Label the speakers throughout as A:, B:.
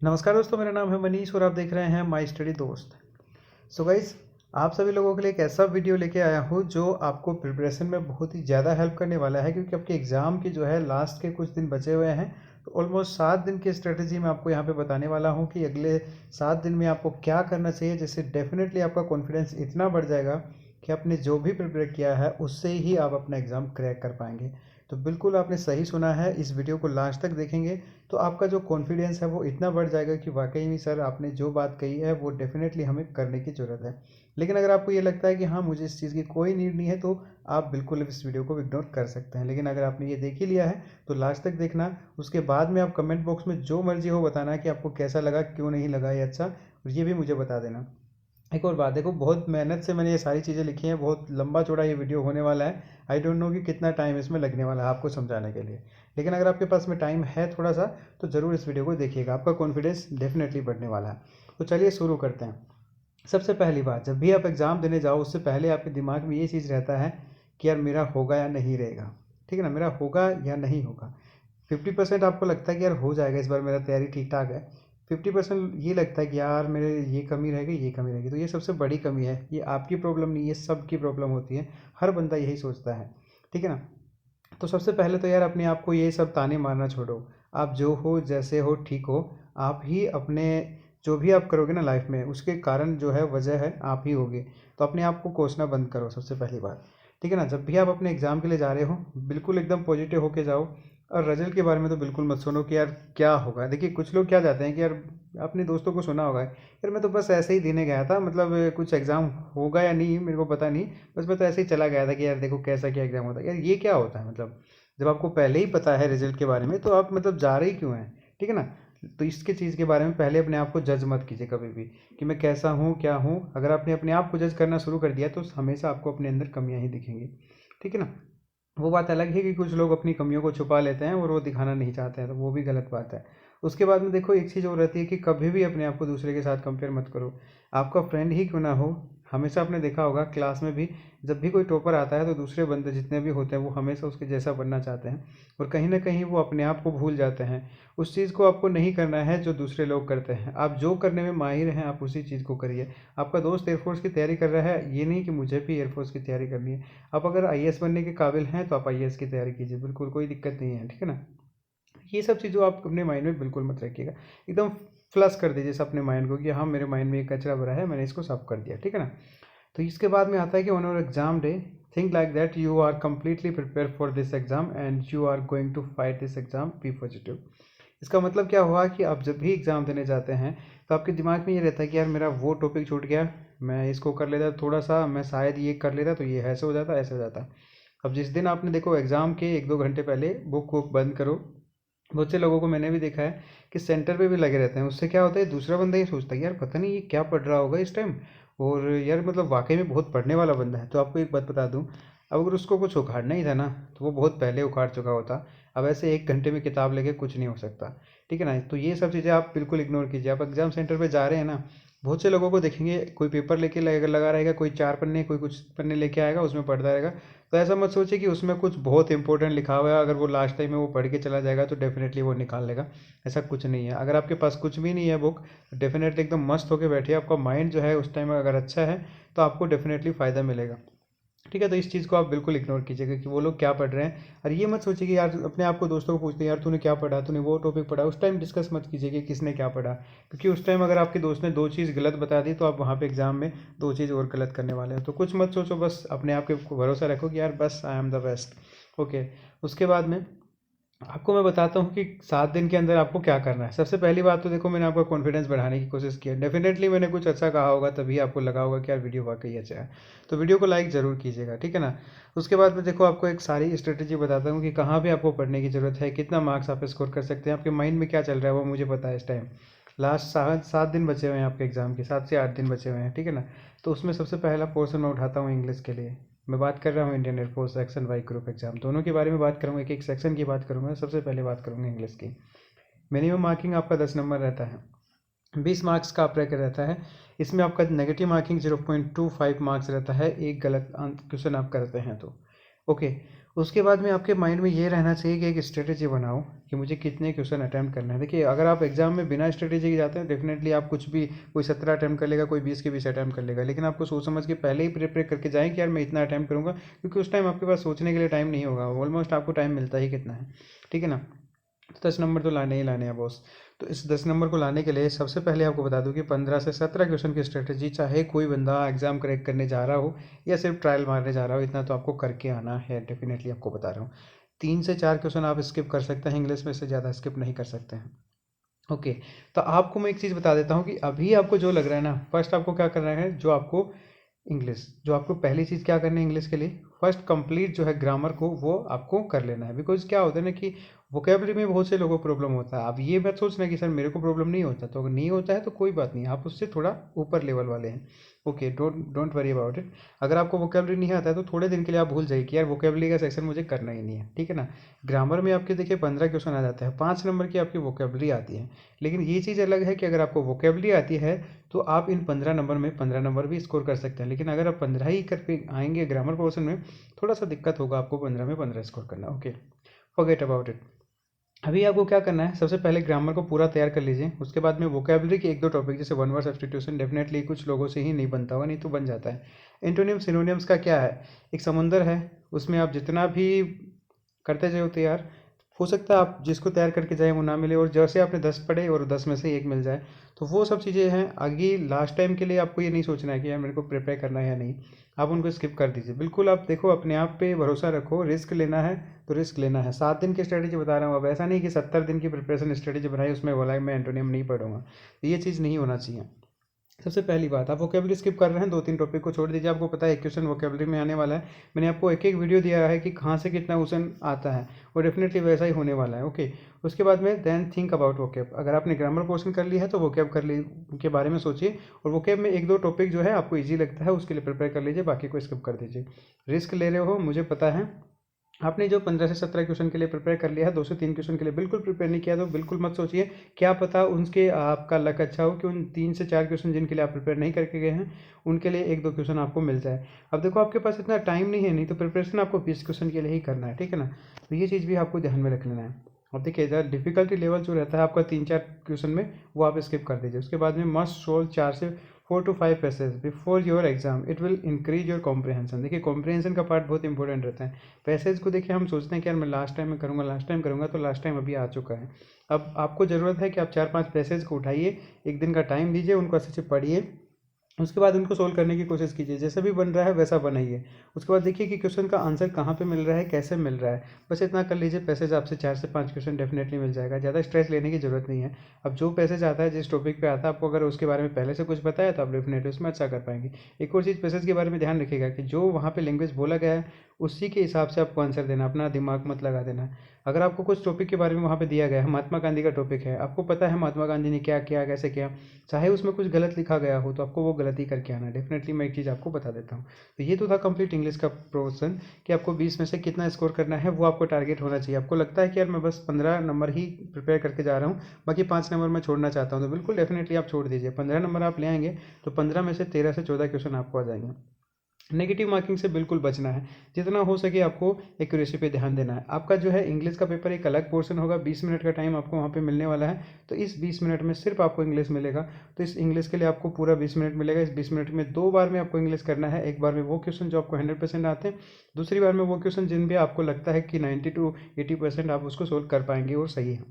A: नमस्कार दोस्तों, मेरा नाम है मनीष और आप देख रहे हैं माई स्टडी दोस्त। सो गाइस, आप सभी लोगों के लिए एक ऐसा वीडियो लेके आया हूँ जो आपको प्रिपरेशन में बहुत ही ज़्यादा हेल्प करने वाला है, क्योंकि आपके एग्ज़ाम की जो है लास्ट के कुछ दिन बचे हुए हैं। तो ऑलमोस्ट 7 दिन की स्ट्रेटजी मैं आपको यहाँ पे बताने वाला हूँ कि अगले 7 दिन में आपको क्या करना चाहिए, जिससे डेफिनेटली आपका कॉन्फिडेंस इतना बढ़ जाएगा कि आपने जो भी प्रिपेयर किया है उससे ही आप अपना एग्ज़ाम क्रैक कर पाएंगे। तो बिल्कुल आपने सही सुना है, इस वीडियो को लास्ट तक देखेंगे तो आपका जो कॉन्फिडेंस है वो इतना बढ़ जाएगा कि वाकई में सर आपने जो बात कही है वो डेफिनेटली हमें करने की ज़रूरत है। लेकिन अगर आपको ये लगता है कि हाँ, मुझे इस चीज़ की कोई नीड नहीं है, तो आप बिल्कुल इस वीडियो को इग्नोर कर सकते हैं। लेकिन अगर आपने ये देख ही लिया है तो लास्ट तक देखना। उसके बाद में आप कमेंट बॉक्स में जो मर्जी हो बताना कि आपको कैसा लगा, क्यों नहीं लगा ये अच्छा, और ये भी मुझे बता देना। एक और बात देखो, बहुत मेहनत से मैंने ये सारी चीज़ें लिखी हैं, बहुत लंबा चौड़ा ये वीडियो होने वाला है। आई डोंट नो कि कितना टाइम इसमें लगने वाला है आपको समझाने के लिए। लेकिन अगर आपके पास में टाइम है थोड़ा सा, तो ज़रूर इस वीडियो को देखिएगा, आपका कॉन्फिडेंस डेफिनेटली बढ़ने वाला है। तो चलिए शुरू करते हैं। सबसे पहली बात, जब भी आप एग्ज़ाम देने जाओ उससे पहले आपके दिमाग में ये चीज़ रहता है कि यार मेरा होगा या नहीं रहेगा। ठीक है ना, मेरा होगा या नहीं होगा। 50% आपको लगता है कि यार हो जाएगा, इस बार मेरा तैयारी ठीक ठाक है। 50% ये लगता है कि यार मेरे ये कमी रहेगी, ये कमी रहेगी। तो ये सबसे बड़ी कमी है, ये आपकी प्रॉब्लम नहीं है, सबकी प्रॉब्लम होती है। हर बंदा यही सोचता है। ठीक है ना। तो सबसे पहले तो यार अपने आप को ये सब ताने मारना छोड़ो। आप जो हो, जैसे हो, ठीक हो। आप ही अपने जो भी आप करोगे ना लाइफ में, उसके कारण जो है, वजह है, आप ही होगे। तो अपने आप को कोसना बंद करो, सबसे पहली बात। ठीक है ना। जब भी आप अपने एग्ज़ाम के लिए जा रहे हो, बिल्कुल एकदम पॉजिटिव होके जाओ। और रिजल्ट के बारे में तो बिल्कुल मत सुनो कि यार क्या होगा। देखिए, कुछ लोग क्या जाते हैं कि यार, अपने दोस्तों को सुना होगा यार, मैं तो बस ऐसे ही देने गया था, मतलब कुछ एग्ज़ाम होगा या नहीं मेरे को पता नहीं, बस मैं तो ऐसे ही चला गया था कि यार देखो कैसा क्या एग्ज़ाम होता है। यार ये क्या होता है, मतलब जब आपको पहले ही पता है रिजल्ट के बारे में, तो आप मतलब जा रहे ही क्यों हैं। ठीक है ना। तो इसके चीज़ के बारे में पहले अपने आप को जज मत कीजिए कभी भी, कि मैं कैसा हूँ क्या हूँ। अगर आपने अपने आप को जज करना शुरू कर दिया तो हमेशा आपको अपने अंदर कमियां ही दिखेंगी। ठीक है ना। वो बात अलग है कि कुछ लोग अपनी कमियों को छुपा लेते हैं और वो दिखाना नहीं चाहते हैं, तो वो भी गलत बात है। उसके बाद में देखो, एक चीज़ और रहती है कि कभी भी अपने आप को दूसरे के साथ कंपेयर मत करो। आपका फ्रेंड ही क्यों ना हो, हमेशा आपने देखा होगा क्लास में भी, जब भी कोई टॉपर आता है तो दूसरे बंदे जितने भी होते हैं वो हमेशा उसके जैसा बनना चाहते हैं, और कहीं ना कहीं वो अपने आप को भूल जाते हैं। उस चीज़ को आपको नहीं करना है जो दूसरे लोग करते हैं। आप जो करने में माहिर हैं आप उसी चीज़ को करिए। आपका दोस्त एयरफोर्स की तैयारी कर रहा है, ये नहीं कि मुझे भी एयरफोर्स की तैयारी करनी है। आप अगर आईएएस बनने के काबिल हैं तो आप आईएएस की तैयारी कीजिए, बिल्कुल कोई दिक्कत नहीं है। ठीक है ना। ये सब चीज़ों आप अपने माइंड में बिल्कुल मत रखिएगा। एकदम फ्लश कर दीजिए अपने माइंड को कि हाँ, मेरे माइंड में एक कचरा भरा है, मैंने इसको साफ कर दिया। ठीक है ना। तो इसके बाद में आता है कि on your exam day, think like that you are completely prepare for this exam and you are going to fight this exam, be positive. इसका मतलब क्या हुआ कि आप जब भी एग्ज़ाम देने जाते हैं तो आपके दिमाग में ये रहता है कि यार मेरा वो टॉपिक छूट गया, मैं इसको कर लेता थोड़ा सा, मैं शायद ये कर लेता तो ये ऐसे हो जाता, ऐसे हो जाता। अब जिस दिन आपने देखो एग्ज़ाम के 1-2 घंटे पहले बुक वुक बंद करो। बहुत से लोगों को मैंने भी देखा है कि सेंटर पे भी लगे रहते हैं। उससे क्या होता है, दूसरा बंदा ये सोचता है यार पता नहीं ये क्या पढ़ रहा होगा इस टाइम, और यार मतलब वाकई में बहुत पढ़ने वाला बंदा है। तो आपको एक बात बता दूं, अब अगर उसको कुछ उखाड़ना ही था ना, तो वो बहुत पहले उखाड़ चुका होता। अब ऐसे 1 घंटे में किताब लेके कुछ नहीं हो सकता। ठीक है ना। तो ये सब चीज़ें आप बिल्कुल इग्नोर कीजिए। आप एग्जाम सेंटर पे जा रहे हैं ना, बहुत से लोगों को देखेंगे, कोई पेपर लेके लगा रहेगा, कोई 4 पन्ने, कोई कुछ पन्ने लेके आएगा, उसमें पढ़ता रहेगा। तो ऐसा मत सोचिए कि उसमें कुछ बहुत इंपॉर्टेंट लिखा हुआ है, अगर वो लास्ट टाइम में वो पढ़ के चला जाएगा तो डेफिनेटली वो निकाल लेगा। ऐसा कुछ नहीं है। अगर आपके पास कुछ भी नहीं है बुक, तो डेफिनेटली एकदम मस्त होकर बैठिए। आपका माइंड जो है उस टाइम अगर अच्छा है तो आपको डेफिनेटली फ़ायदा मिलेगा। ठीक है। तो इस चीज़ को आप बिल्कुल इग्नोर कीजिएगा कि वो लोग क्या पढ़ रहे हैं। और ये मत सोचिए कि यार, अपने आप को दोस्तों को पूछते हैं यार तूने क्या पढ़ा, तूने वो टॉपिक पढ़ा, उस टाइम डिस्कस मत कीजिए कि किसने क्या पढ़ा। क्योंकि उस टाइम अगर आपके दोस्त ने 2 चीज़ गलत बता दी तो आप वहाँ पे एग्जाम में 2 चीज़ और गलत करने वाले हो। तो कुछ मत सोचो, बस अपने आप के भरोसा रखो कि यार बस I am the best. Okay. उसके बाद में आपको मैं बताता हूँ कि 7 दिन के अंदर आपको क्या करना है। सबसे पहली बात तो देखो, मैंने आपका कॉन्फिडेंस बढ़ाने की कोशिश की है। डेफिनेटली मैंने कुछ अच्छा कहा होगा, तभी आपको लगा होगा कि यार वीडियो वाकई अच्छा है। तो वीडियो को लाइक ज़रूर कीजिएगा। ठीक है ना। उसके बाद में देखो, आपको एक सारी स्ट्रेटेजी बताता हूँ कि कहाँ भी आपको पढ़ने की ज़रूरत है, कितना मार्क्स आप स्कोर कर सकते हैं, आपके माइंड में क्या चल रहा है वो मुझे पता है इस टाइम। लास्ट 7 दिन बचे हुए हैं आपके एग्ज़ाम के, 7 से 8 दिन बचे हुए हैं। ठीक है ना। तो उसमें सबसे पहला पोर्शन मैं उठाता हूँ इंग्लिश के लिए। मैं बात कर रहा हूँ Indian air force section Y group exam, दोनों के बारे में बात करूँगा, एक एक सेक्शन की बात करूँगा। सबसे पहले बात करूँगा इंग्लिश की। मिनिमम मार्किंग आपका 10 नंबर रहता है, 20 मार्क्स का आप रैकर रहता है। इसमें आपका नेगेटिव मार्किंग 0.25 मार्क्स रहता है, एक गलत क्वेश्चन आप करते हैं तो। ओके, उसके बाद में आपके माइंड में ये रहना चाहिए कि एक स्ट्रेटेजी बनाओ कि मुझे कितने क्वेश्चन अटैम्प्ट करना है। देखिए, अगर आप एग्जाम में बिना स्ट्रेटेजी के जाते हैं डेफिनेटली आप कुछ भी, कोई 17 अटैम्प्ट कर लेगा, कोई 20 के 20 अटैम्प्ट कर लेगा, लेकिन आपको सोच समझ के पहले ही प्रिपेयर करके जाएं कि यार मैं इतना अटैम्प्ट करूंगा, क्योंकि उस टाइम आपके पास सोचने के लिए टाइम नहीं होगा। ऑलमोस्ट आपको टाइम मिलता ही कितना है, ठीक है ना। तो 10 नंबर तो लाने ही लाने हैं बॉस। तो इस 10 नंबर को लाने के लिए सबसे पहले आपको बता दूं कि 15 से 17 क्वेश्चन की स्ट्रेटेजी, चाहे कोई बंदा एग्जाम क्रैक करने जा रहा हो या सिर्फ ट्रायल मारने जा रहा हो, इतना तो आपको करके आना है। डेफिनेटली आपको बता रहा हूँ, 3 से 4 क्वेश्चन आप स्किप कर सकते हैं इंग्लिश में, से ज़्यादा स्किप नहीं कर सकते हैं। ओके, तो आपको मैं एक चीज़ बता देता हूँ कि अभी आपको जो लग रहा है ना, फर्स्ट आपको क्या करना है, जो आपको पहली चीज़ क्या करनी है इंग्लिश के लिए, फर्स्ट कंप्लीट जो है ग्रामर को वो आपको कर लेना है। बिकॉज क्या होता है ना कि वोकेबलरी में बहुत से लोगों को प्रॉब्लम होता है। अब ये मत सोचना कि सर मेरे को प्रॉब्लम नहीं होता, तो अगर नहीं होता है तो कोई बात नहीं, आप उससे थोड़ा ऊपर लेवल वाले हैं। Okay, don't worry about it. अगर आपको वोकेबलरी नहीं आता है तो थोड़े दिन के लिए आप भूल जाइए कि यार वोकेबलरी का सेक्शन मुझे करना ही नहीं है, ठीक है ना। ग्रामर में आपके देखिए 15 क्वेश्चन आ जाता है, 5 नंबर की आपकी वोकेबलरी आती है। लेकिन ये चीज़ अलग है कि अगर आपको वोकेबलरी आती है तो आप इन 15 नंबर में 15 नंबर भी स्कोर कर सकते हैं। लेकिन अगर आप 15 ही कर पे आएंगे ग्रामर पोर्शन में, थोड़ा सा दिक्कत होगा आपको 15 में 15 स्कोर करना। Okay, forget about it. अभी आपको क्या करना है, सबसे पहले ग्रामर को पूरा तैयार कर लीजिए। उसके बाद में वोकेबलरी के 1-2 टॉपिक, जैसे वन वर्ड सब्स्टिट्यूशन, डेफिनेटली कुछ लोगों से ही नहीं बनता होगा, नहीं तो बन जाता है। एंटोनियम सिनोनियम्स का क्या है, एक समुंदर है, उसमें आप जितना भी करते जाओ तैयार, हो सकता है आप जिसको तैयार करके जाए वो ना मिले, और जैसे आपने 10 पढ़े और 10 में से एक मिल जाए, तो वो सब चीज़ें हैं। आगे लास्ट टाइम के लिए आपको ये नहीं सोचना है कि यार मेरे को प्रिपेयर करना है या नहीं, आप उनको स्किप कर दीजिए बिल्कुल। आप देखो, अपने आप पे भरोसा रखो, रिस्क लेना है तो रिस्क लेना है। 7 दिन की स्ट्रेटेजी बता रहा हूँ, अब ऐसा नहीं कि 70 दिन की प्रिपरेशन स्ट्रेटेजी बनाई उसमें बोला मैं एंटोनियम नहीं पढ़ूंगा, तो ये चीज़ नहीं होना चाहिए। सबसे पहली बात, आप वोकेबलरी स्किप कर रहे हैं, 2-3 टॉपिक को छोड़ दीजिए। आपको पता है एक क्वेश्चन वोकेबलरी में आने वाला है, मैंने आपको एक एक वीडियो दिया है कि कहाँ से कितना क्वेश्चन आता है, वो डेफिनेटली वैसा ही होने वाला है। ओके, उसके बाद में देन थिंक अबाउट वोकेब। अगर आपने ग्रामर पोर्शन कर ली है तो वोकेब कर ली के बारे में सोचिए, और वोकेब में 1-2 टॉपिक जो है आपको ईजी लगता है उसके लिए प्रिपेयर कर लीजिए, बाकी को स्किप कर दीजिए। रिस्क ले रहे हो, मुझे पता है। आपने जो 15 से 17 क्वेश्चन के लिए प्रिपेयर कर लिया है, 2 से 3 क्वेश्चन के लिए बिल्कुल प्रिपेयर नहीं किया, तो बिल्कुल मत सोचिए। क्या पता उनके आपका लक अच्छा हो कि उन 3 से 4 क्वेश्चन जिनके लिए आप प्रिपेयर नहीं करके गए हैं, उनके लिए 1-2 क्वेश्चन आपको मिल जाए। अब देखो, आपके पास इतना टाइम नहीं है, नहीं तो प्रिपरेशन आपको 20 क्वेश्चन के लिए ही करना है, ठीक है ना। तो ये चीज़ भी आपको ध्यान में रख लेना है। अब देखिए, इधर डिफिकल्टी लेवल जो रहता है आपका 3-4 क्वेश्चन में, वो आप स्किप कर दीजिए। उसके बाद में मस्ट सोल्व 4 से 4 passage before your exam, it will increase your comprehension. देखिए, कॉम्प्रिहेंशन का पार्ट बहुत इंपॉर्टेंट रहता है। पैसेज को देखिए, हम सोचते हैं कि यार मैं लास्ट टाइम में करूँगा, लास्ट टाइम करूँगा, तो लास्ट टाइम अभी आ चुका है। अब आपको ज़रूरत है कि आप 4-5 पैसेज को उठाइए, एक दिन का टाइम दीजिए, उनको अच्छे से पढ़िए, उसके बाद उनको सोल्व करने की कोशिश कीजिए, जैसे भी बन रहा है वैसा बनाइए। उसके बाद देखिए कि क्वेश्चन का आंसर कहाँ पे मिल रहा है, कैसे मिल रहा है, बस इतना कर लीजिए। पैसेज आपसे 4 से 5 क्वेश्चन डेफिनेटली मिल जाएगा, ज़्यादा स्ट्रेस लेने की जरूरत नहीं है। अब जो पैसेज आता है, जिस टॉपिक पे आता है, आपको अगर उसके बारे में पहले से कुछ पता है तो आप डेफिनेटली उसमें अच्छा कर पाएंगे। एक और चीज़ पैसेज के बारे में ध्यान रखिएगा कि जो वहाँ पे लैंग्वेज बोला गया है उसी के हिसाब से आपको आंसर देना, अपना दिमाग मत लगा देना। अगर आपको कुछ टॉपिक के बारे में वहाँ पे दिया गया है, महात्मा गांधी का टॉपिक है, आपको पता है महात्मा गांधी ने क्या किया, कैसे किया, चाहे उसमें कुछ गलत लिखा गया हो तो आपको वो गलती करके आना है। डेफिनेटली मैं एक चीज़ आपको बता देता हूँ। तो ये तो था कंप्लीट इंग्लिश का पोर्शन, कि आपको 20 में से कितना स्कोर करना है, वो आपको टारगेट होना चाहिए। आपको लगता है कि यार मैं बस 15 नंबर ही प्रिपेयर करके जा रहा हूँ, बाकी 5 नंबर मैं छोड़ना चाहता हूँ, तो बिल्कुल डेफिनेटली आप छोड़ दीजिए। 15 नंबर आप ले आएंगे तो 15 में से 13 से 14 क्वेश्चन आपको आ जाएंगे। नेगेटिव मार्किंग से बिल्कुल बचना है, जितना हो सके आपको एक्यूरेसी पे ध्यान देना है। आपका जो है इंग्लिश का पेपर एक अलग पोर्शन होगा, 20 मिनट का टाइम आपको वहाँ पे मिलने वाला है, तो इस 20 मिनट में सिर्फ आपको इंग्लिश मिलेगा। तो इस इंग्लिश के लिए आपको पूरा 20 मिनट मिलेगा। इस 20 मिनट में 2 बार में आपको इंग्लिश करना है, एक बार में वो क्वेश्चन जो आपको 100% आते हैं, दूसरी बार में वो क्वेश्चन जिन भी आपको लगता है कि 90 to 80% आप उसको सोल्व कर पाएंगे और सही है।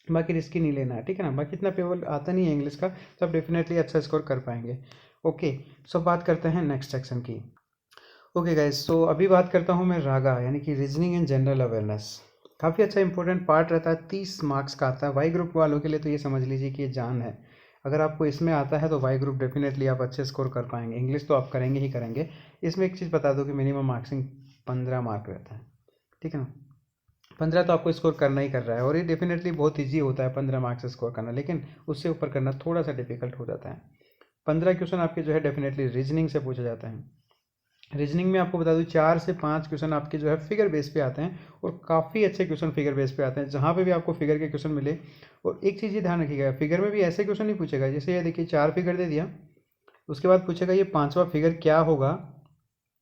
A: बाकी रिस्क ही नहीं लेना है, ठीक है ना। बाकी इतना पेपर आता नहीं है इंग्लिश का, तो आप डेफिनेटली अच्छा स्कोर कर पाएंगे। ओके, सो बात करते हैं नेक्स्ट सेक्शन की। ओके गाइस, सो अभी बात करता हूँ मैं रागा, यानी कि रीजनिंग एंड जनरल अवेयरनेस। काफ़ी अच्छा इंपॉर्टेंट पार्ट रहता है, 30 मार्क्स का आता है। वाई ग्रुप वालों के लिए तो ये समझ लीजिए कि ये जान है। अगर आपको इसमें आता है तो वाई ग्रुप डेफिनेटली आप अच्छे स्कोर कर पाएंगे। इंग्लिश तो आप करेंगे ही करेंगे। इसमें एक चीज़ बता दो कि मिनिमम मार्क्सिंग 15 मार्क रहता है, ठीक है ना। 15 तो आपको स्कोर करना ही कर रहा है, और ये डेफिनेटली बहुत ईजी होता है 15 मार्क्स स्कोर करना, लेकिन उससे ऊपर करना थोड़ा सा डिफिकल्ट हो जाता है। 15 क्वेश्चन आपके जो है डेफिनेटली रीजनिंग से पूछा जाता है। रीजनिंग में आपको बता दूं 4 से 5 क्वेश्चन आपके जो है फिगर बेस पे आते हैं, और काफ़ी अच्छे क्वेश्चन फिगर बेस पे आते हैं, जहाँ पे भी आपको फिगर के क्वेश्चन मिले। और एक चीज़ ये ध्यान रखिएगा, फिगर में भी ऐसे क्वेश्चन नहीं पूछेगा, जैसे ये देखिए 4 फिगर दे दिया, उसके बाद पूछेगा ये 5वां फिगर क्या होगा,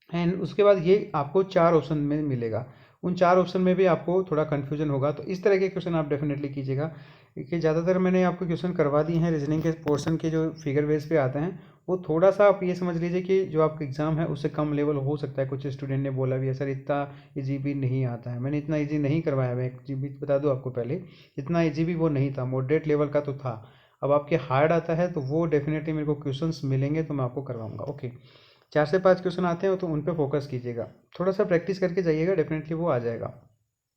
A: एंड उसके बाद ये आपको 4 ऑप्शन में मिलेगा। उन 4 ऑप्शन में भी आपको थोड़ा कन्फ्यूजन होगा, तो इस तरह के क्वेश्चन आप डेफिनेटली कीजिएगा। कि ज़्यादातर मैंने आपको क्वेश्चन करवा दिए हैं रीजनिंग के पोर्शन के जो फिगर बेस पे आते हैं, वो थोड़ा सा आप ये समझ लीजिए कि जो आपका एग्ज़ाम है उससे कम लेवल हो सकता है। कुछ स्टूडेंट ने बोला भी है सर इतना ईजी भी नहीं आता है। मैंने इतना ईजी नहीं करवाया, मैं एक चीज़ भी बता दूँ आपको पहले, इतना ईजी भी वो नहीं था, मॉडरेट लेवल का तो था। अब आपके हार्ड आता है तो वो डेफिनेटली मेरे को क्वेश्चंस मिलेंगे तो मैं आपको करवाऊंगा। ओके, 4 से 5 क्वेश्चन आते हैं तो उन पे फोकस कीजिएगा, थोड़ा सा प्रैक्टिस करके जाइएगा, डेफिनेटली वो आ जाएगा।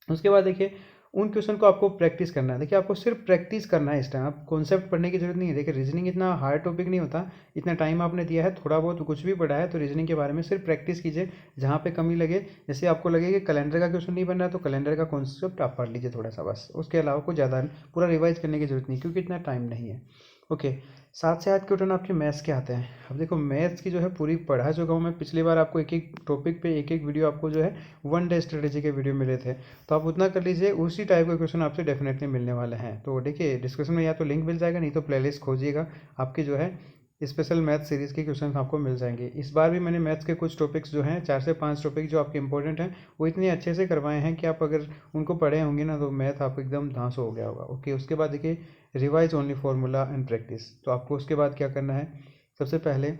A: उसके बाद देखिए उन क्वेश्चन को आपको प्रैक्टिस करना है। देखिए आपको सिर्फ प्रैक्टिस करना है इस टाइम, आप कॉन्सेप्ट पढ़ने की जरूरत नहीं है। देखिए रीजनिंग इतना हार्ड टॉपिक नहीं होता, इतना टाइम आपने दिया है, थोड़ा बहुत कुछ भी पढ़ा है तो रीजनिंग के बारे में सिर्फ प्रैक्टिस कीजिए। जहाँ पे कमी लगे, जैसे आपको लगे कि कैलेंडर का क्वेश्चन नहीं बन रहा है तो कैलेंडर का कॉन्सेप्ट आप पढ़ लीजिए थोड़ा सा, बस। उसके अलावा कुछ ज़्यादा पूरा रिवाइज करने की जरूरत नहीं, क्योंकि इतना टाइम नहीं है। ओके, 7 से 8 क्वेश्चन आपके मैथ्स के आते हैं। अब देखो मैथ्स की जो है पूरी पढ़ा चुका हूँ मैं, पिछली बार आपको एक एक टॉपिक पे एक एक वीडियो आपको जो है वन डे स्ट्रेटेजी के वीडियो मिले थे, तो आप उतना कर लीजिए। उसी टाइप के क्वेश्चन आपसे डेफिनेटली मिलने वाले हैं। तो देखिए डिस्क्रिप्शन में या तो लिंक मिल जाएगा, नहीं तो प्लेलिस्ट खोजिएगा, आपकी जो है स्पेशल मैथ सीरीज़ के क्वेश्चन आपको मिल जाएंगे। इस बार भी मैंने मैथ्स के कुछ टॉपिक्स जो हैं 4 से 5 टॉपिक जो आपके इंपॉर्टेंट हैं वो इतने अच्छे से करवाए हैं कि आप अगर उनको पढ़े होंगे ना तो मैथ आप एकदम धांसू हो गया होगा। ओके, उसके बाद देखिए revise only formula and practice. तो आपको उसके बाद क्या करना है, सबसे पहले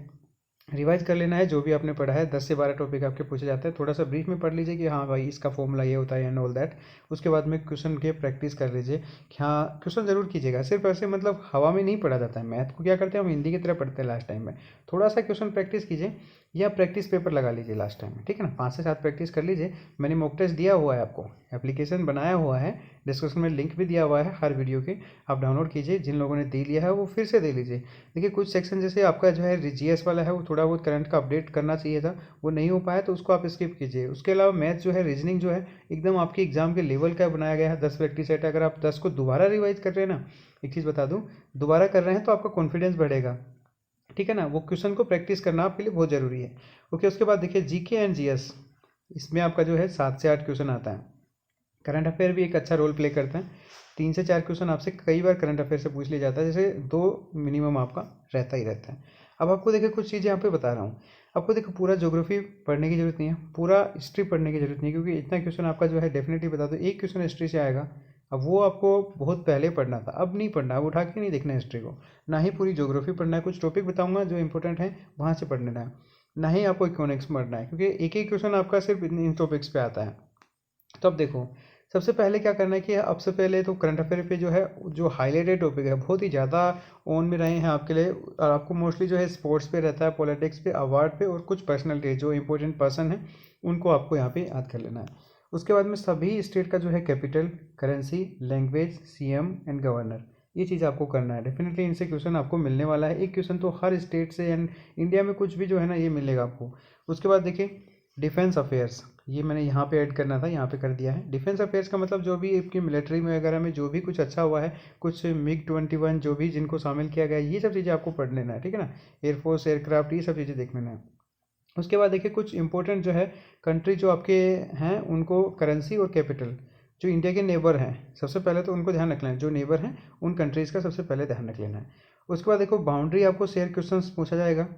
A: रिवाइज कर लेना है जो भी आपने पढ़ा है। 10 से 12 टॉपिक आपके पूछे जाते हैं, थोड़ा सा ब्रीफ में पढ़ लीजिए कि हाँ भाई इसका फॉर्मूला ये होता है एंड ऑल दैट। उसके बाद में क्वेश्चन के प्रैक्टिस कर लीजिए कि हाँ क्वेश्चन जरूर कीजिएगा, सिर्फ ऐसे मतलब हवा में नहीं पढ़ा जाता है। मैथ को क्या करते हैं हम हिंदी की तरह पढ़ते हैं लास्ट टाइम में। थोड़ा सा क्वेश्चन प्रैक्टिस कीजिए या प्रैक्टिस पेपर लगा लीजिए लास्ट टाइम में, ठीक है ना। 5 से 7 प्रैक्टिस कर लीजिए। मैंने मॉक टेस्ट दिया हुआ है आपको, एप्लीकेशन बनाया हुआ है, डिस्क्रिप्शन में लिंक भी दिया हुआ है हर वीडियो के, आप डाउनलोड कीजिए। जिन लोगों ने दे लिया है वो फिर से दे लीजिए। देखिए कुछ सेक्शन जैसे आपका जो है जीएस वाला है वो थोड़ा बहुत करंट का अपडेट करना चाहिए था, वो नहीं हो पाया तो उसको आप स्किप कीजिए। उसके अलावा मैथ जो है रीजनिंग जो है एकदम आपके एग्जाम के लेवल का बनाया गया है। 10 प्रैक्टिस सेट, अगर आप 10 को दोबारा रिवाइज कर रहे हैं ना, एक चीज़ बता दूं, दोबारा कर रहे हैं तो आपका कॉन्फिडेंस बढ़ेगा, ठीक है ना। वो क्वेश्चन को प्रैक्टिस करना आपके लिए बहुत ज़रूरी है। ओके, उसके बाद देखिए जीके एंड जीएस, इसमें आपका जो है 7 से 8 क्वेश्चन आता है। करंट अफेयर भी एक अच्छा रोल प्ले करते हैं। 3 से 4 क्वेश्चन आपसे कई बार करंट अफेयर से पूछ लिया जाता है, जैसे 2 मिनिमम आपका रहता ही रहता है। अब आपको देखिए कुछ चीज़ें यहाँ पे बता रहा हूँ। आपको देखो पूरा ज्योग्राफी पढ़ने की जरूरत नहीं है, पूरा हिस्ट्री पढ़ने की जरूरत नहीं है, क्योंकि इतना क्वेश्चन आपका जो है डेफिनेटली बता दो एक क्वेश्चन हिस्ट्री से आएगा। अब वो आपको बहुत पहले पढ़ना था, अब नहीं पढ़ना, अब उठा के नहीं देखना हिस्ट्री को, ना ही पूरी ज्योग्राफी पढ़ना है। कुछ टॉपिक बताऊंगा जो इंपॉर्टेंट है वहाँ से पढ़ लेना है, ना ही आपको इकोनॉमिक्स पढ़ना है, क्योंकि एक एक क्वेश्चन आपका सिर्फ इन टॉपिक्स पे आता है। तो अब देखो सबसे पहले क्या करना है कि अब से पहले तो करंट अफेयर पे जो है जो हाईलाइटेड टॉपिक है बहुत ही ज़्यादा ऑन में रहे हैं आपके लिए, और आपको मोस्टली जो है स्पोर्ट्स पे रहता है, पॉलिटिक्स पे, अवार्ड पे, और कुछ पर्सनैलिटी जो इंपॉर्टेंट पर्सन है उनको आपको यहाँ पे याद कर लेना है। उसके बाद में सभी स्टेट का जो है capital, currency, language, CM and governor, ये चीज़ आपको करना है। डेफिनेटली इनसे क्वेश्चन आपको मिलने वाला है, एक क्वेश्चन तो हर स्टेट से एंड इंडिया में कुछ भी जो है ना ये मिलेगा आपको। उसके बाद देखिए डिफेंस अफेयर्स, ये मैंने यहाँ पे ऐड करना था, यहाँ पे कर दिया है। डिफेंस अफेयर्स का मतलब जो भी आपकी मिलिट्री में वगैरह में जो भी कुछ अच्छा हुआ है, कुछ MiG-21 जो भी जिनको शामिल किया गया है, ये सब चीज़ें आपको पढ़ लेना है, ठीक है ना। एयरफोर्स, एयरक्राफ्ट, ये सब चीज़ें देख लेना है। उसके बाद देखिए कुछ इंपॉर्टेंट जो है कंट्री जो आपके हैं उनको करेंसी और कैपिटल, जो इंडिया के नेबर हैं सबसे पहले तो उनको ध्यान रख लेना है, जो नेबर हैं उन कंट्रीज़ का सबसे पहले ध्यान रख लेना है। उसके बाद देखो बाउंड्री आपको शेयर क्वेश्चन पूछा जाएगा,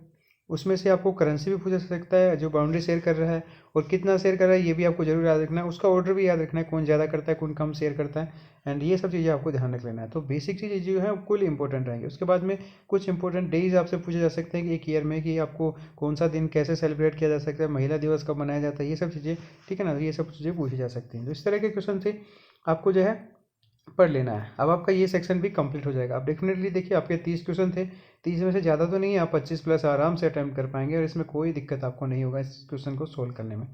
A: उसमें से आपको करेंसी भी पूछा जा सकता है जो बाउंड्री शेयर कर रहा है, और कितना शेयर कर रहा है ये भी आपको जरूर याद रखना है। उसका ऑर्डर भी याद रखना है, कौन ज़्यादा करता है कौन कम शेयर करता है, एंड ये सब चीज़ें आपको ध्यान रख लेना है। तो बेसिक चीज़ें जो है कुल इंपॉर्टेंट रहेंगी। उसके बाद में कुछ इंपॉर्टेंट डेज आपसे पूछे जा सकते हैं कि एक ईयर में कि आपको कौन सा दिन कैसे सेलिब्रेट किया जा सकता है, महिला दिवस कब मनाया जाता है, ये सब चीज़ें, ठीक है ना। ये सब चीज़ें पूछी जा सकती हैं। तो इस तरह के क्वेश्चन थे आपको जो है पढ़ लेना है। अब आपका ये सेक्शन भी कंप्लीट हो जाएगा। आप डेफिनेटली देखिए आपके 30 क्वेश्चन थे, 30 में से ज़्यादा तो नहीं है, आप 25 प्लस आराम से अटैम्प्ट कर पाएंगे और इसमें कोई दिक्कत आपको नहीं होगा इस क्वेश्चन को सोल्व करने में।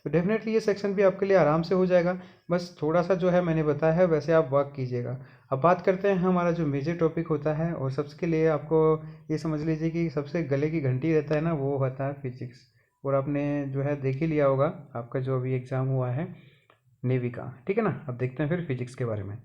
A: तो डेफिनेटली ये सेक्शन भी आपके लिए आराम से हो जाएगा। बस थोड़ा सा जो है मैंने बताया है वैसे आप वर्क कीजिएगा। अब बात करते हैं हमारा जो मेजर टॉपिक होता है, और सबके लिए आपको ये समझ लीजिए कि सबसे गले की घंटी रहता है ना, वो होता है फिजिक्स। और आपने जो है देख ही लिया होगा आपका जो अभी एग्ज़ाम हुआ है नेवी का, ठीक है ना। अब देखते हैं फिर फिजिक्स के बारे में।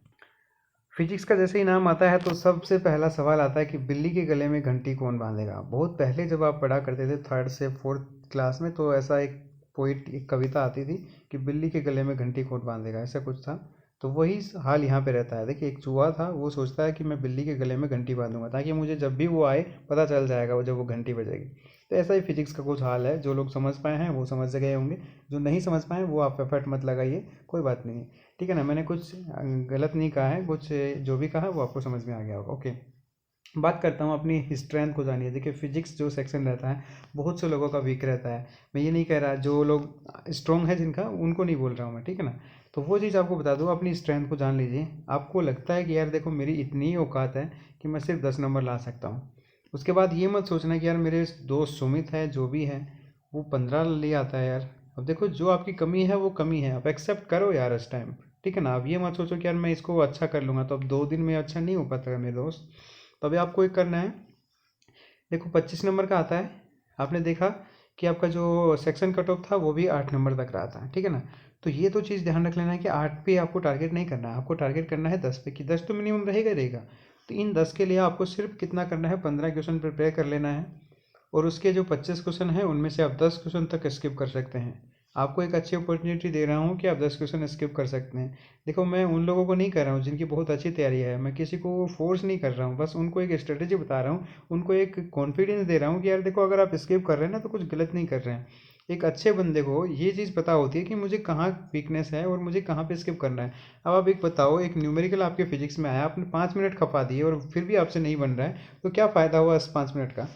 A: फिजिक्स का जैसे ही नाम आता है तो सबसे पहला सवाल आता है कि बिल्ली के गले में घंटी कौन बांधेगा। बहुत पहले जब आप पढ़ा करते थे 3rd से 4th क्लास में, तो ऐसा एक पोइट एक कविता आती थी कि बिल्ली के गले में घंटी कौन बांधेगा, ऐसा कुछ था। तो वही हाल यहाँ पे रहता है। देखिए एक चूहा था, वो सोचता है कि मैं बिल्ली के गले में घंटी बांधूंगा ताकि मुझे जब भी वो आए पता चल जाएगा वो जब वो घंटी बजेगी। तो ऐसा ही फिजिक्स का कुछ हाल है। जो लोग समझ पाए हैं वो समझ गए होंगे, जो नहीं समझ पाए वो आप एफर्ट मत लगाइए, कोई बात नहीं है, ठीक है ना। मैंने कुछ गलत नहीं कहा है, कुछ जो भी कहा है वो आपको समझ में आ गया होगा। ओके, बात करता हूँ अपनी स्ट्रेंथ को जानिए। देखिए फिजिक्स जो सेक्शन रहता है बहुत से लोगों का वीक रहता है। मैं ये नहीं कह रहा जो लोग स्ट्रॉन्ग है जिनका, उनको नहीं बोल रहा हूँ मैं, ठीक है ना। तो वो चीज़ आपको बता दूँ, अपनी स्ट्रेंथ को जान लीजिए। आपको लगता है कि यार देखो मेरी इतनी ही औकात है कि मैं सिर्फ 10 नंबर ला सकता हूँ। उसके बाद ये मत सोचना कि यार मेरे दोस्त सुमित है जो भी है वो 15 ले आता है यार। अब देखो जो आपकी कमी है वो कमी है, आप एक्सेप्ट करो यार इस टाइम, ठीक है ना। अब ये मत सोचो कि यार मैं इसको अच्छा कर लूँगा तो अब 2 दिन में अच्छा नहीं हो पाता मेरे दोस्त। तो अभी आपको एक करना है, देखो 25 नंबर का आता है। आपने देखा कि आपका जो सेक्शन कट ऑफ था वो भी 8 नंबर तक रहा था, ठीक है ना। तो ये तो चीज़ ध्यान रख लेना है कि 8 पे आपको टारगेट नहीं करना है, आपको टारगेट करना है 10 पे, कि 10 तो मिनिमम रहेगा ही रहेगा। तो इन 10 के लिए आपको सिर्फ कितना करना है, 15 क्वेश्चन प्रिपेयर कर लेना है। और उसके जो 25 क्वेश्चन हैं उनमें से आप 10 क्वेश्चन तक स्किप कर सकते हैं। आपको एक अच्छी अपॉर्चुनिटी दे रहा हूँ कि आप 10 क्वेश्चन स्किप कर सकते हैं। देखो मैं उन लोगों को नहीं कर रहा हूँ जिनकी बहुत अच्छी तैयारी है, मैं किसी को फोर्स नहीं कर रहा हूँ, बस उनको एक स्ट्रेटेजी बता रहा हूँ, उनको एक कॉन्फिडेंस दे रहा हूँ कि यार देखो अगर आप स्किप कर रहे हैं ना तो कुछ गलत नहीं कर रहे हैं। एक अच्छे बंदे को ये चीज़ पता होती है कि मुझे कहाँ वीकनेस है और मुझे कहाँ पे स्किप करना है। अब आप एक बताओ, एक न्यूमेरिकल आपके फिजिक्स में आया, आपने 5 मिनट खपा दिए और फिर भी आपसे नहीं बन रहा है, तो क्या फ़ायदा हुआ इस 5 मिनट का।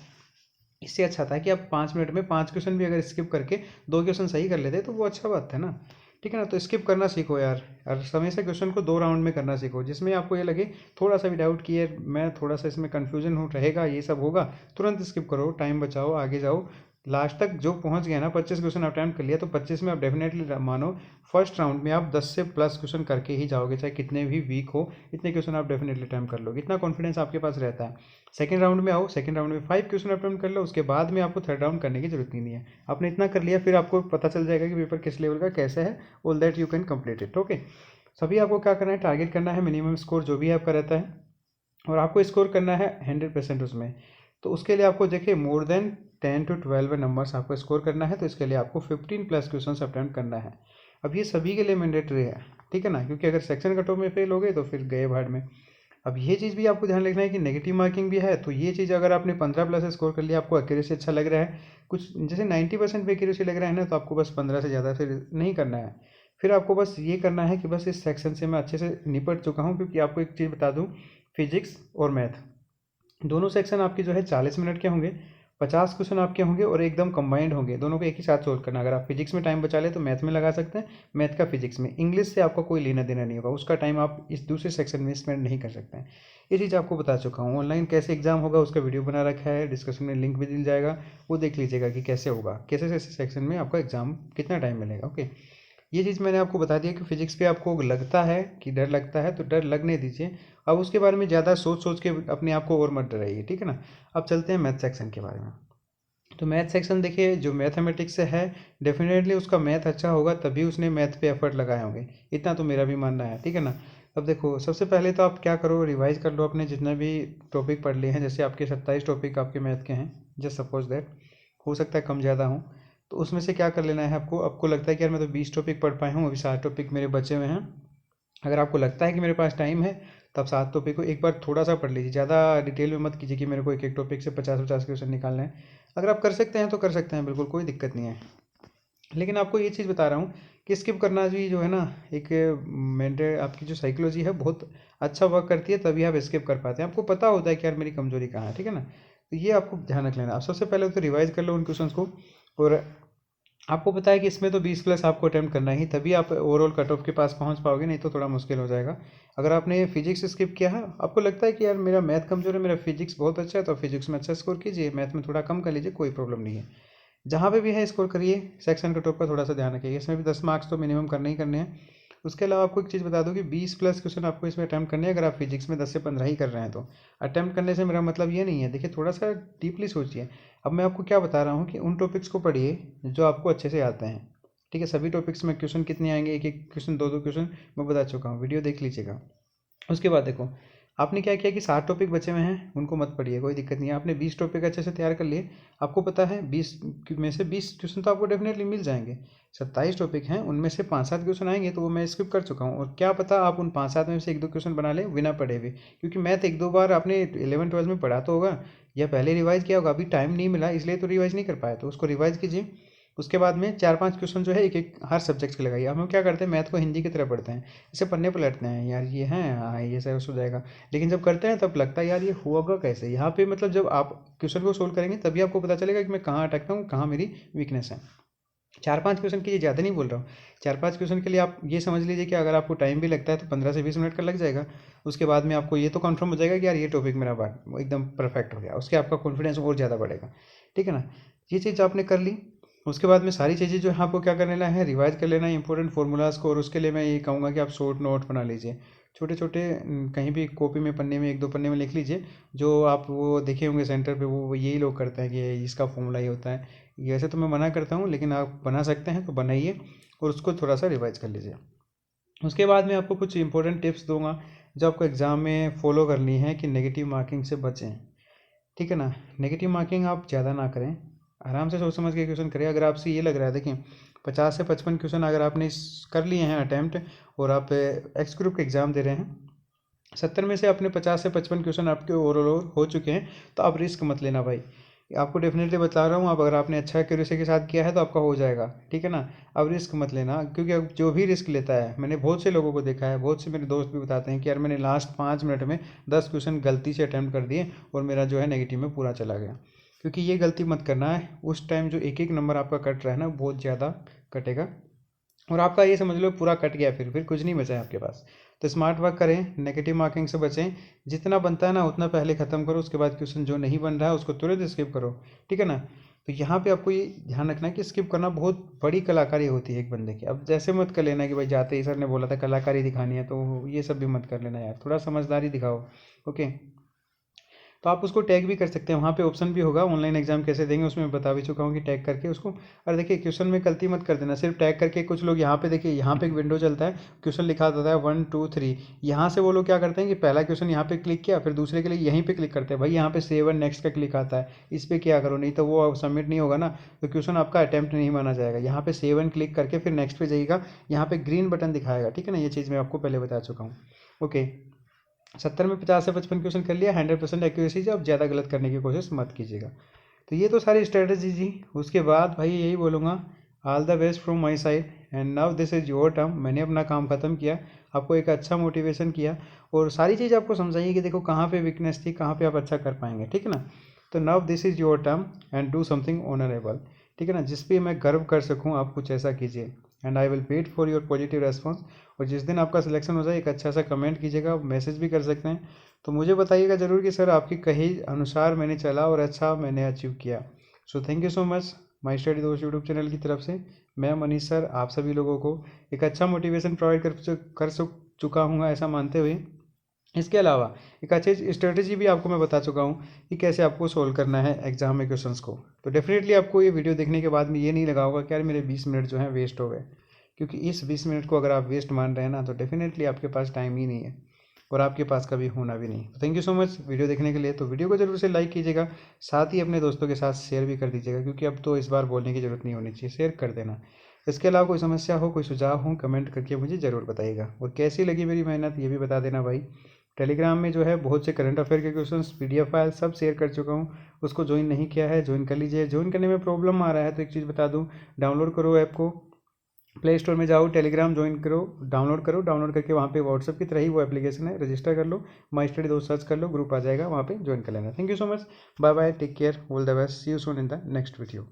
A: इससे अच्छा था कि आप 5 मिनट में 5 क्वेश्चन भी अगर स्किप करके 2 क्वेश्चन सही कर लेते तो वो अच्छा बात है ना, ठीक है ना। तो स्किप करना सीखो यार, और समय से क्वेश्चन को 2 राउंड में करना सीखो, जिसमें आपको ये लगे थोड़ा सा भी डाउट कि यार मैं थोड़ा सा इसमें कन्फ्यूजन हो रहेगा, ये सब होगा, तुरंत स्किप करो, टाइम बचाओ, आगे जाओ। लास्ट तक जो पहुंच गया ना, 25 क्वेश्चन अटैम्प्ट कर लिया तो 25 में आप डेफिनेटली मानो फर्स्ट राउंड में आप 10 से प्लस क्वेश्चन करके ही जाओगे, चाहे कितने भी वीक हो, इतने क्वेश्चन आप डेफिनेटली अटैम्प्ट कर लोगे, इतना कॉन्फिडेंस आपके पास रहता है। सेकंड राउंड में आओ, सेकंड राउंड में 5 क्वेश्चन अटेम्प्ट कर लो, उसके बाद में आपको थर्ड राउंड करने की जरूरत नहीं है। आपने इतना कर लिया, फिर आपको पता चल जाएगा कि पेपर किस लेवल का कैसे है, all that you can complete it. Okay, सभी आपको क्या करना है, टारगेट करना है मिनिमम स्कोर जो भी आपका रहता है, और आपको स्कोर करना है 100% उसमें। तो उसके लिए आपको देखिए मोर देन 10 to 12 नंबर्स आपको स्कोर करना है, तो इसके लिए आपको 15 प्लस क्वेश्चन अटेम्प्ट करना है। अब ये सभी के लिए मैंडेटरी है, ठीक है ना, क्योंकि अगर सेक्शन कट ऑफ में फेल हो गए तो फिर गए भाड़ में। अब ये चीज़ भी आपको ध्यान रखना है कि नेगेटिव मार्किंग भी है, तो ये चीज़ अगर आपने 15 प्लस स्कोर कर लिया, आपको एक्यूरेसी अच्छा लग रहा है, कुछ जैसे 90% पे एक्यूरेसी लग रहा है ना, तो आपको बस 15 से ज़्यादा फिर नहीं करना है। फिर आपको बस ये करना है कि बस इस सेक्शन से मैं अच्छे से निपट चुका हूँ, क्योंकि आपको एक चीज़ बता दूँ, फिजिक्स और मैथ दोनों सेक्शन आपके जो है 40 मिनट के होंगे, 50 क्वेश्चन आपके होंगे और एकदम कंबाइंड होंगे, दोनों को एक ही साथ सोल्व करना। अगर आप फिजिक्स में टाइम बचा ले तो मैथ में लगा सकते हैं, मैथ का फिजिक्स में, इंग्लिश से आपका कोई लेना देना नहीं होगा, उसका टाइम आप इस दूसरे सेक्शन में स्पेंड नहीं कर सकते हैं। ये चीज़ आपको बता चुका हूँ। ऑनलाइन कैसे एग्जाम होगा उसका वीडियो बना रखा है, डिस्क्रिप्शन में लिंक भी मिल जाएगा, वो देख लीजिएगा कि कैसे होगा, कैसे कैसे सेक्शन में आपका एग्जाम कितना टाइम मिलेगा। ओके, ये चीज़ मैंने आपको बता दिया कि फिजिक्स पे आपको लगता है कि डर लगता है, तो डर लगने दीजिए। अब उसके बारे में ज़्यादा सोच सोच के अपने आप को और मत डराइए, ठीक है ना। अब चलते हैं मैथ सेक्शन के बारे में। तो मैथ सेक्शन देखिए, जो मैथमेटिक्स से है डेफिनेटली उसका मैथ अच्छा होगा तभी उसने मैथ पे एफर्ट लगाए होंगे, इतना तो मेरा भी मानना है, ठीक है ना। अब देखो सबसे पहले तो आप क्या करो, रिवाइज कर लो अपने जितना भी टॉपिक पढ़ लिए हैं, जैसे आपके 27 टॉपिक आपके मैथ के हैं, जस्ट सपोज दैट, हो सकता है कम ज़्यादा हो, तो उसमें से क्या कर लेना है आपको। आपको लगता है कि यार मैं तो 20 टॉपिक पढ़ पाया हूँ, अभी 7 टॉपिक मेरे बचे हुए हैं। अगर आपको लगता है कि मेरे पास टाइम है, तब 7 टॉपिक को एक बार थोड़ा सा पढ़ लीजिए, ज़्यादा डिटेल में मत कीजिए कि मेरे को एक एक टॉपिक से 50-50 क्वेश्चन निकालना है। अगर आप कर सकते हैं तो कर सकते हैं, बिल्कुल कोई दिक्कत नहीं है। लेकिन आपको ये चीज़ बता रहा हूँ कि स्किप करना भी जो है ना, एक मेंटल आपकी जो साइकोलॉजी है बहुत अच्छा वर्क करती है, तभी आप स्किप कर पाते हैं। आपको पता होता है कि यार मेरी कमजोरी कहाँ है, ठीक है ना। तो ये आपको ध्यान रख लेना। आप सबसे पहले तो रिवाइज कर लो उन क्वेश्चंस को, और आपको पता है कि इसमें तो 20 प्लस आपको अटेम्प्ट करना ही, तभी आप ओवरऑल कट ऑफ के पास पहुंच पाओगे, नहीं तो थोड़ा मुश्किल हो जाएगा। अगर आपने फिजिक्स स्किप किया है, आपको लगता है कि यार मेरा मैथ कमजोर है, मेरा फिजिक्स बहुत अच्छा है, तो फिजिक्स में अच्छा स्कोर कीजिए, मैथ में थोड़ा कम कर लीजिए, कोई प्रॉब्लम नहीं है। जहाँ पे भी है स्कोर करिए, सेक्शन कट ऑफ का थोड़ा सा ध्यान रखिए, इसमें भी 10 मार्क्स तो मिनिमम करने ही करने हैं। उसके अलावा आपको एक चीज़ बता दूं कि 20 प्लस क्वेश्चन आपको इसमें अटैम्प्ट करने हैं, अगर आप फिजिक्स में 10 से 15 ही कर रहे हैं तो। अटैम्प्ट करने से मेरा मतलब ये नहीं है, देखिए थोड़ा सा डीपली सोचिए। अब मैं आपको क्या बता रहा हूँ कि उन टॉपिक्स को पढ़िए जो आपको अच्छे से आते हैं, ठीक है। सभी टॉपिक्स में क्वेश्चन कितने आएंगे, एक एक क्वेश्चन, दो दो क्वेश्चन मैं बता चुका हूँ, वीडियो देख लीजिएगा। उसके बाद देखो, आपने क्या किया कि 7 टॉपिक बचे हुए हैं, उनको मत पढ़िए, कोई दिक्कत नहीं है। आपने 20 टॉपिक अच्छे से तैयार कर लिए, आपको पता है 20 में से 20 क्वेश्चन तो आपको डेफिनेटली मिल जाएंगे। 27 टॉपिक हैं, उनमें से 5-7 क्वेश्चन आएंगे, तो वो मैं स्किप कर चुका हूँ। और क्या पता आप उन 5-7 में से 1-2 क्वेश्चन बना लें बिना पढ़े हुए, क्योंकि मैथ 1-2 बार आपने 11-12 में पढ़ा तो होगा या पहले रिवाइज किया होगा, अभी टाइम नहीं मिला इसलिए तो रिवाइज नहीं कर पाए, तो उसको रिवाइज कीजिए। उसके बाद में 4-5 क्वेश्चन जो है एक एक हर सब्जेक्ट के लगाइए। हम लोग क्या करते हैं, मैथ को हिंदी की तरह पढ़ते हैं, इसे पढ़ने पर लटते हैं, यार ये है, हाँ ये सही हो जाएगा। लेकिन जब करते हैं तब लगता है यार ये होगा कैसे। यहाँ पे मतलब जब आप क्वेश्चन को सोल्व करेंगे तभी आपको पता चलेगा कि मैं कहाँ अटकता हूँ, कहाँ मेरी वीकनेस है। 4-5 क्वेश्चन के लिए ज़्यादा नहीं बोल रहा हूँ, 4-5 क्वेश्चन के लिए आप ये समझ लीजिए कि अगर आपको टाइम भी लगता है तो 15 से 20 मिनट का लग जाएगा। उसके बाद में आपको ये तो कंफर्म हो जाएगा कि यार ये टॉपिक मेरा बात एकदम परफेक्ट हो गया, उसके आपका कॉन्फिडेंस और ज़्यादा बढ़ेगा। ठीक है ना, ये चीज़ आपने कर ली। उसके बाद में सारी चीज़ें जो है आपको क्या कर लेना है, रिवाइज कर लेना है इंपॉर्टेंट फार्मूलाज को। और उसके लिए मैं ये कहूँगा कि आप शॉर्ट नोट बना लीजिए, छोटे छोटे, कहीं भी कॉपी में पन्ने में 1-2 पन्ने में लिख लीजिए। जो आप वो देखे होंगे सेंटर पे, वो यही लोग करते हैं कि इसका फॉर्मूला ये होता है। ये ऐसे तो मैं मना करता हूँ, लेकिन आप बना सकते हैं तो बनाइए और उसको थोड़ा सा रिवाइज कर लीजिए। उसके बाद मैं आपको कुछ इंपॉर्टेंट टिप्स दूंगा जो आपको एग्ज़ाम में फॉलो करनी है कि नेगेटिव मार्किंग से बचें। ठीक है ना, नेगेटिव मार्किंग आप ज़्यादा ना करें, आराम से सोच समझ के क्वेश्चन करें। अगर आपसे ये लग रहा है, देखिए 50 से 55 क्वेश्चन अगर आपने कर लिए हैं अटैम्प्ट, और आप एक्स ग्रुप के एग्ज़ाम दे रहे हैं, 70 में से अपने 50 से 55 क्वेश्चन आपके ओवरऑल हो चुके हैं, तो आप रिस्क मत लेना भाई। आपको डेफिनेटली बता रहा हूँ, आप अगर आपने अच्छा एक्यूरेसी के साथ किया है तो आपका हो जाएगा। ठीक है ना, अब रिस्क मत लेना, क्योंकि अब जो भी रिस्क लेता है, मैंने बहुत से लोगों को देखा है, बहुत से मेरे दोस्त भी बताते हैं कि यार मैंने लास्ट 5 मिनट में 10 क्वेश्चन गलती से अटैम्प्ट कर दिए और मेरा जो है नेगेटिव में पूरा चला गया। क्योंकि ये गलती मत करना है, उस टाइम जो एक एक नंबर आपका कट रहा है ना, बहुत ज़्यादा कटेगा और आपका ये समझ लो पूरा कट गया, फिर कुछ नहीं बचा है आपके पास। तो स्मार्ट वर्क करें, नेगेटिव मार्किंग से बचें, जितना बनता है ना उतना पहले ख़त्म करो, उसके बाद क्वेश्चन जो नहीं बन रहा है उसको तुरंत स्किप करो। ठीक है ना, तो यहाँ पे आपको ये ध्यान रखना है कि स्किप करना बहुत बड़ी कलाकारी होती है एक बंदे की। अब जैसे मत कर लेना कि भाई जाते ही सर ने बोला था कलाकारी दिखानी है, तो ये सब भी मत कर लेना यार, थोड़ा समझदारी दिखाओ। ओके, तो आप उसको टैग भी कर सकते हैं, वहाँ पे ऑप्शन भी होगा ऑनलाइन एग्जाम कैसे देंगे, उसमें मैं बता भी चुका हूँ कि टैग करके उसको। और देखिए क्वेश्चन में गलती मत कर देना, सिर्फ टैग करके। कुछ लोग यहाँ पे देखिए, यहाँ पे एक विंडो चलता है, क्वेश्चन लिखा होता है 1 2 3, यहाँ से वो लोग क्या करते हैं कि पहला क्वेश्चन यहाँ पे क्लिक किया, फिर दूसरे के लिए यहीं पे क्लिक करते हैं। भाई यहाँ पे सेव एंड नेक्स्ट का क्लिक आता है, इस पर क्या करो, नहीं तो वो सबमिट नहीं होगा ना, तो क्वेश्चन आपका अटैम्प्ट नहीं माना जाएगा। यहाँ पे सेव एंड क्लिक करके फिर नेक्स्ट पे जाइएगा, यहाँ पे ग्रीन बटन दिखाएगा। ठीक है ना, ये चीज़ मैं आपको पहले बता चुका हूँ। ओके, 70 में 50 से 55 क्वेश्चन कर लिया, 100% एक्यूरेसी से, अब ज़्यादा गलत करने की कोशिश मत कीजिएगा। तो ये तो सारी स्ट्रेटजी जी। उसके बाद भाई यही बोलूँगा, all the best from my side and now this is your term. मैंने अपना काम ख़त्म किया, आपको एक अच्छा मोटिवेशन किया और सारी चीज़ आपको समझाइए कि देखो कहाँ पे वीकनेस थी, कहाँ पे आप अच्छा कर पाएंगे। ठीक है ना, तो now this is your term and do something honourable. ठीक है ना, जिस पे मैं गर्व कर सकूँ आप कुछ ऐसा कीजिए and I will wait for your positive response. और जिस दिन आपका सिलेक्शन हो जाए एक अच्छा सा कमेंट कीजिएगा, मैसेज भी कर सकते हैं, तो मुझे बताइएगा ज़रूर कि सर आपकी कही अनुसार मैंने चला और अच्छा मैंने अचीव किया। So thank you so much my study दोस्त यूट्यूब चैनल की तरफ से। मैं मनीष सर आप सभी लोगों को एक अच्छा मोटिवेशन प्रोवाइड कर चुका हूँ ऐसा मानते हुए, इसके अलावा एक अच्छी स्ट्रेटजी भी आपको मैं बता चुका हूँ कि कैसे आपको सोल्व करना है एग्जाम में क्वेश्चंस को। तो डेफिनेटली आपको ये वीडियो देखने के बाद में ये नहीं लगा होगा कि यार मेरे 20 मिनट जो हैं वेस्ट हो गए, क्योंकि इस 20 मिनट को अगर आप वेस्ट मान रहे हैं ना, तो डेफिनेटली आपके पास टाइम ही नहीं है और आपके पास कभी होना भी नहीं। तो thank you so much video देखने के लिए। तो वीडियो को जरूर से लाइक कीजिएगा, साथ ही अपने दोस्तों के साथ शेयर भी कर दीजिएगा, क्योंकि अब तो इस बार बोलने की ज़रूरत नहीं होनी चाहिए, शेयर कर देना। इसके अलावा कोई समस्या हो, कोई सुझाव हो, कमेंट करके मुझे ज़रूर बताइएगा। और कैसी लगी मेरी मेहनत ये भी बता देना भाई। टेलीग्राम में जो है बहुत से करंट अफेयर के क्वेश्चंस PDF फाइल सब शेयर कर चुका हूँ, उसको ज्वाइन नहीं किया है ज्वाइन कर लीजिए। ज्वाइन करने में प्रॉब्लम आ रहा है तो एक चीज़ बता दूँ, डाउनलोड करो ऐप को, प्ले स्टोर में जाओ, टेलीग्राम ज्वाइन करो, डाउनलोड करके वहाँ पे व्हाट्सअप की तरह ही वो एप्लीकेशन है, रजिस्टर कर लो, माई स्टडी दोस्त सर्च कर लो, ग्रुप आ जाएगा, वहाँ पे ज्वाइन कर लेना। Thank you so much, bye bye, take care, all the best, see you soon in the next video.